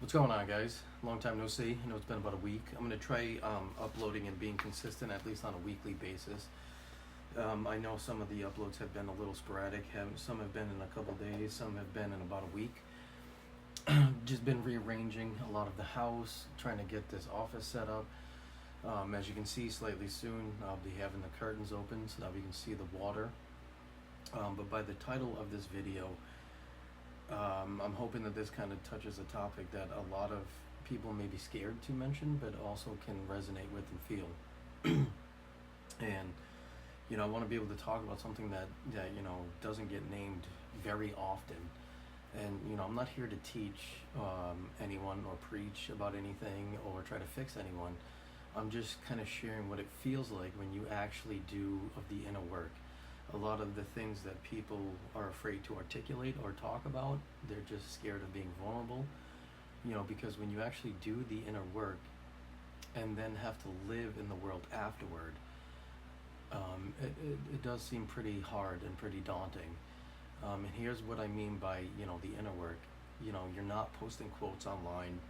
What's going on, guys? Long time no see. I know it's been about a week. I'm going to try uploading and being consistent, at least on a weekly basis. I know some of the uploads have been a little sporadic. Some have been in a couple days, some have been in about a week. Just been rearranging a lot of the house, trying to get this office set up. As you can see, slightly soon, I'll be having the curtains open so that we can see the water. But by the title of this video, I'm hoping that this kind of touches a topic that a lot of people may be scared to mention, but also can resonate with and feel. And I want to be able to talk about something that doesn't get named very often. And I'm not here to teach anyone or preach about anything or try to fix anyone. I'm just kind of sharing what it feels like when you actually do of the inner work. A lot of the things that people are afraid to articulate or talk about, they're just scared of being vulnerable. Because when you actually do the inner work and then have to live in the world afterward, it does seem pretty hard and pretty daunting. And here's what I mean by the inner work. You're not posting quotes online.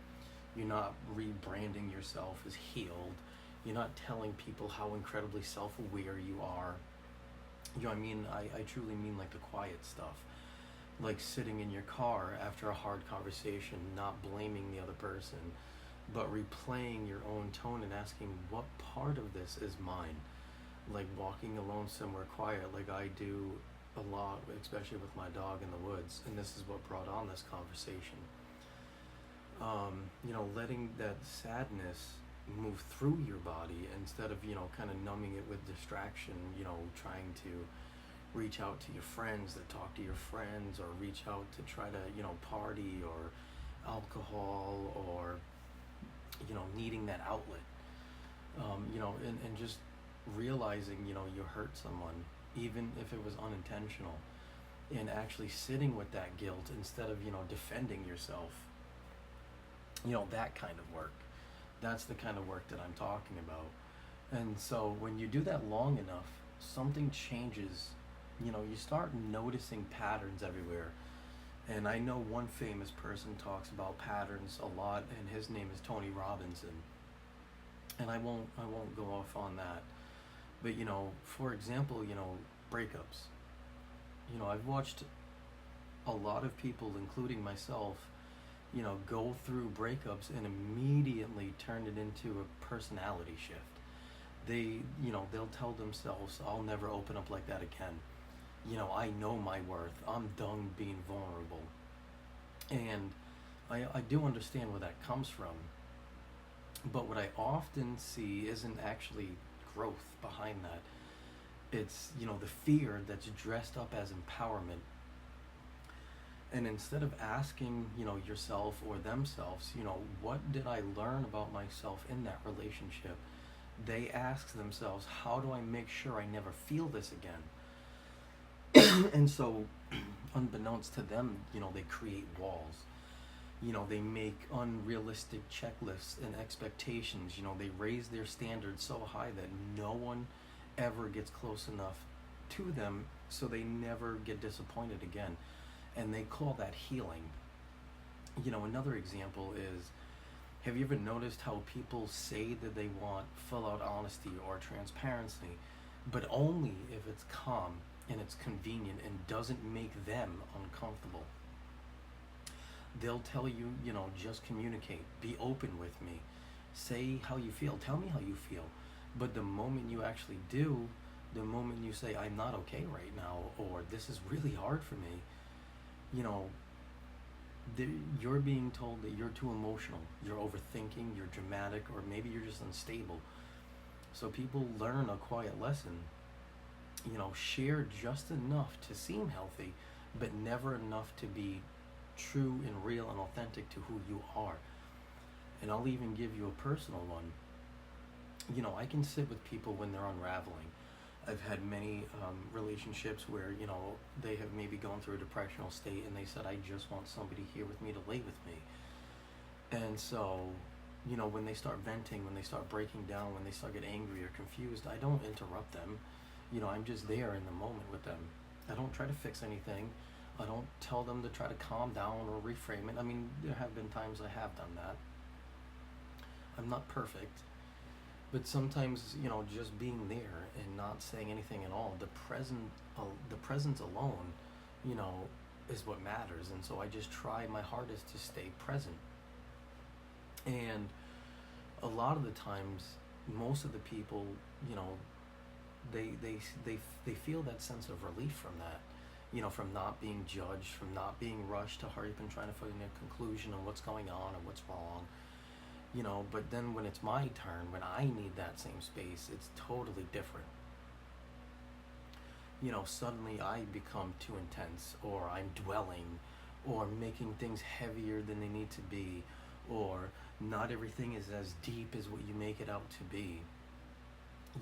You're not rebranding yourself as healed. You're not telling people how incredibly self-aware you are. I truly mean like the quiet stuff. Like sitting in your car after a hard conversation, not blaming the other person, but replaying your own tone and asking what part of this is mine. Like walking alone somewhere quiet, like I do a lot, especially with my dog in the woods. And this is what brought on this conversation. Letting that sadness move through your body instead of kind of numbing it with distraction, trying to reach out to your friends that talk to your friends, or reach out to try to party or alcohol, or needing that outlet, and just realizing you hurt someone even if it was unintentional, and actually sitting with that guilt instead of defending yourself. That kind of work. That's the kind of work that I'm talking about. And so when you do that long enough, something changes. You start noticing patterns everywhere. And I know one famous person talks about patterns a lot, and his name is Tony Robinson. And I won't go off on that. But for example, breakups. I've watched a lot of people, including myself, go through breakups and immediately turn it into a personality shift. They'll tell themselves, I'll never open up like that again. I know my worth. I'm done being vulnerable. And I do understand where that comes from. But what I often see isn't actually growth behind that. It's, the fear that's dressed up as empowerment. And instead of asking, yourself or themselves, what did I learn about myself in that relationship? They ask themselves, how do I make sure I never feel this again? And so, unbeknownst to them, they create walls. They make unrealistic checklists and expectations. They raise their standards so high that no one ever gets close enough to them, so they never get disappointed again. And they call that healing. Another example is, have you ever noticed how people say that they want full-out honesty or transparency, but only if it's calm and it's convenient and doesn't make them uncomfortable? They'll tell you, just communicate, be open with me, say how you feel, tell me how you feel. But the moment you actually do, the moment you say, I'm not okay right now, or this is really hard for me, you're being told that you're too emotional, you're overthinking, you're dramatic, or maybe you're just unstable. So people learn a quiet lesson. Share just enough to seem healthy, but never enough to be true and real and authentic to who you are. And I'll even give you a personal one. I can sit with people when they're unraveling. I've had many relationships where, they have maybe gone through a depressional state, and they said, I just want somebody here with me to lay with me. And so, when they start venting, when they start breaking down, when they start getting angry or confused, I don't interrupt them. I'm just there in the moment with them. I don't try to fix anything. I don't tell them to try to calm down or reframe it. I mean, there have been times I have done that. I'm not perfect, but sometimes, just being there and not saying anything at all, the presence alone, you know, is what matters. And so I just try my hardest to stay present. And a lot of the times, most of the people, you know, they feel that sense of relief from that, from not being judged, from not being rushed to hurry up and trying to find a conclusion on what's going on or what's wrong. But then when it's my turn, when I need that same space, it's totally different. Suddenly I become too intense, or I'm dwelling, or making things heavier than they need to be, or not everything is as deep as what you make it out to be.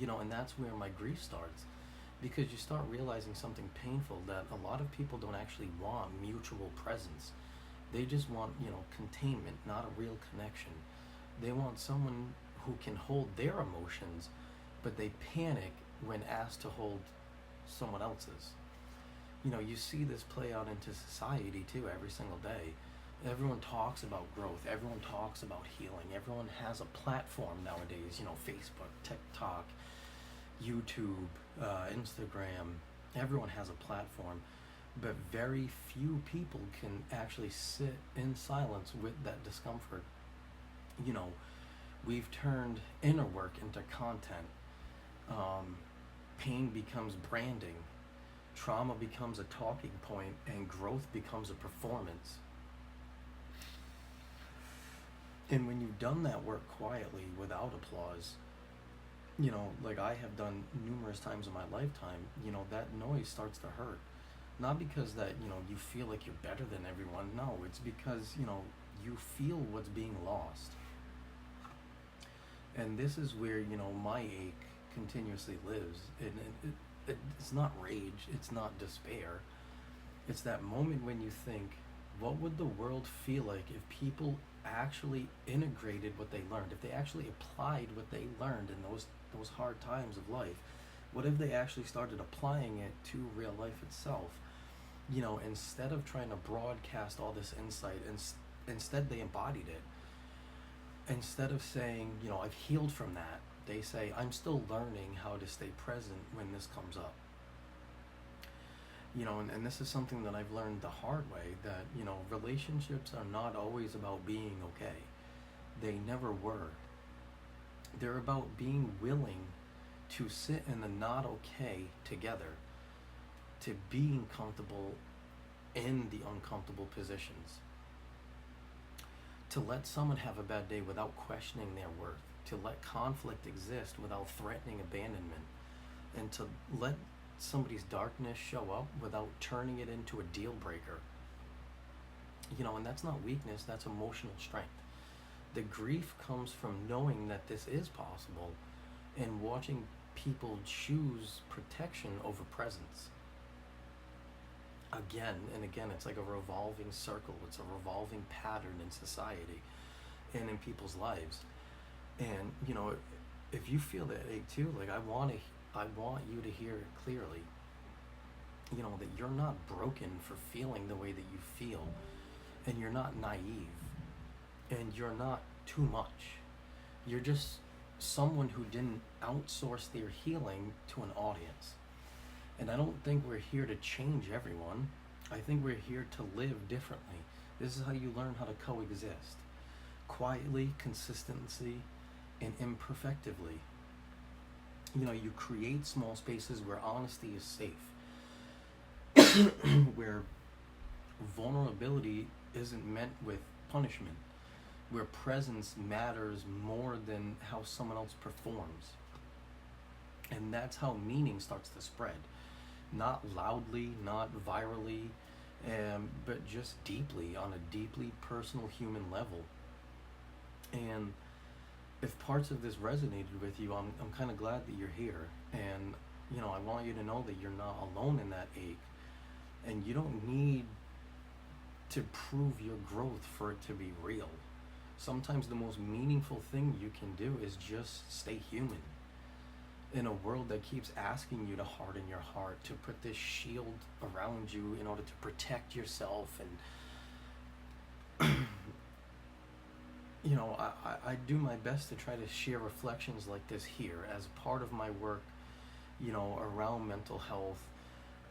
And that's where my grief starts, because you start realizing something painful, that a lot of people don't actually want mutual presence. They just want, containment, not a real connection. They want someone who can hold their emotions, but they panic when asked to hold someone else's. You see this play out into society too every single day. Everyone talks about growth. Everyone talks about healing. Everyone has a platform nowadays, Facebook, TikTok, YouTube, Instagram. Everyone has a platform, but very few people can actually sit in silence with that discomfort. We've turned inner work into content. Pain becomes branding. Trauma becomes a talking point, and growth becomes a performance. And when you've done that work quietly without applause, like I have done numerous times in my lifetime, that noise starts to hurt. Not because that, you feel like you're better than everyone. No, it's because, you feel what's being lost. And this is where, my ache continuously lives. And it's not rage, it's not despair. It's that moment when you think, what would the world feel like if people actually integrated what they learned, if they actually applied what they learned in those hard times of life? What if they actually started applying it to real life itself? Instead of trying to broadcast all this insight, instead they embodied it. Instead of saying, I've healed from that, they say, I'm still learning how to stay present when this comes up. And this is something that I've learned the hard way, that, relationships are not always about being okay. They never were. They're about being willing to sit in the not okay together, to being comfortable in the uncomfortable positions, to let someone have a bad day without questioning their worth, to let conflict exist without threatening abandonment, and to let somebody's darkness show up without turning it into a deal breaker. And that's not weakness, that's emotional strength. The grief comes from knowing that this is possible and watching people choose protection over presence. Again and again, it's like a revolving circle. It's a revolving pattern in society and in people's lives. And, if you feel that ache too, like I want you to hear it clearly, that you're not broken for feeling the way that you feel, and you're not naive, and you're not too much. You're just someone who didn't outsource their healing to an audience. And I don't think we're here to change everyone. I think we're here to live differently. This is how you learn how to coexist. Quietly, consistently, and imperfectively. You create small spaces where honesty is safe. Where vulnerability isn't meant with punishment. Where presence matters more than how someone else performs. And that's how meaning starts to spread. Not loudly, not virally, but just deeply, on a deeply personal human level. And if parts of this resonated with you, I'm kind of glad that you're here. And, I want you to know that you're not alone in that ache. And you don't need to prove your growth for it to be real. Sometimes the most meaningful thing you can do is just stay human. in a world that keeps asking you to harden your heart, to put this shield around you in order to protect yourself. And I do my best to try to share reflections like this here as part of my work, around mental health,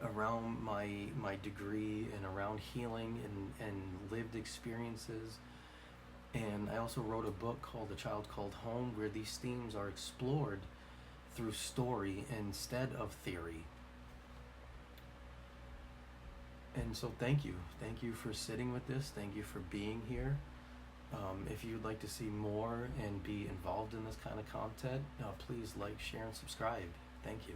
around my degree, and around healing and lived experiences. And I also wrote a book called A Child Called Home, where these themes are explored through story instead of theory. And so thank you. Thank you for sitting with this. Thank you for being here. If you'd like to see more and be involved in this kind of content, please like, share, and subscribe. Thank you.